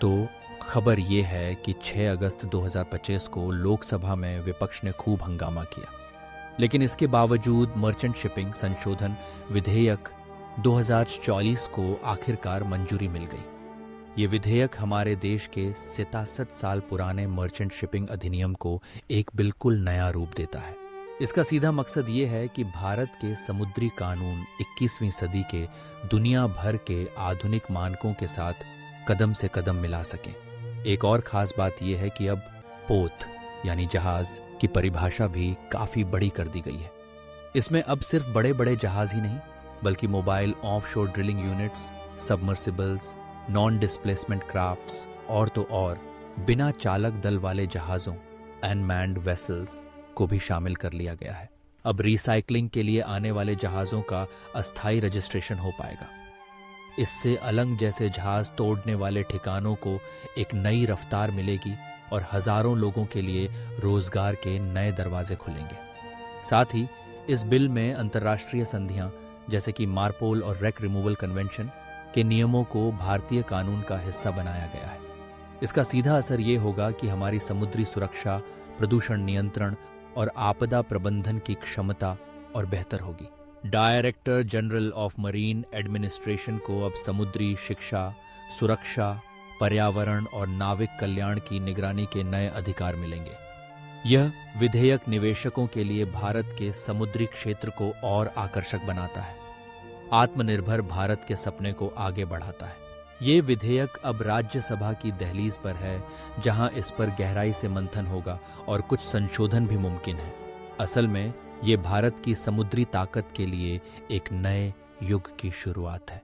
तो खबर ये है कि 6 अगस्त 2025 को लोकसभा में विपक्ष ने खूब हंगामा किया, लेकिन इसके बावजूद मर्चेंट शिपिंग संशोधन विधेयक 2044 को आखिरकार मंजूरी मिल गई। ये विधेयक हमारे देश के 67 साल पुराने मर्चेंट शिपिंग अधिनियम को एक बिल्कुल नया रूप देता है। इसका सीधा मकसद ये है कि भारत के समुद्री कानून 21वीं सदी के दुनिया भर के आधुनिक मानकों के साथ कदम से कदम मिला सकें। एक और खास बात यह है कि अब पोत यानी जहाज की परिभाषा भी काफी बड़ी कर दी गई है। इसमें अब सिर्फ बड़े बड़े जहाज ही नहीं, बल्कि mobile offshore drilling units, submersibles, non displacement crafts और तो और बिना चालक दल वाले जहाजों अनमैन्ड वेसल्स को भी शामिल कर लिया गया है। अब रिसाइकलिंग के लिए आने वाले जहाजों का अस्थायी रजिस्ट्रेशन हो पाएगा। इससे अलंग जैसे जहाज तोड़ने वाले ठिकानों को एक नई रफ्तार मिलेगी और हजारों लोगों के लिए रोजगार के नए दरवाजे खुलेंगे। साथ ही इस बिल में अंतर्राष्ट्रीय संधियां जैसे कि मार्पोल और रेक रिमूवल कन्वेंशन के नियमों को भारतीय कानून का हिस्सा बनाया गया है। इसका सीधा असर ये होगा कि हमारी समुद्री सुरक्षा, प्रदूषण नियंत्रण और आपदा प्रबंधन की क्षमता और बेहतर होगी। Director general of marine administration को अब समुद्री शिक्षा, सुरक्षा, पर्यावरण और नाविक कल्याण की निगरानी के नए अधिकार मिलेंगे। यह विधेयक निवेशकों के लिए भारत के समुद्री क्षेत्र को और आकर्षक बनाता है, आत्मनिर्भर भारत के सपने को आगे बढ़ाता है। ये विधेयक अब राज्यसभा की दहलीज पर है, जहां इस पर गहराई से मंथन होगा और कुछ संशोधन भी मुमकिन है। असल में ये भारत की समुद्री ताकत के लिए एक नए युग की शुरुआत है।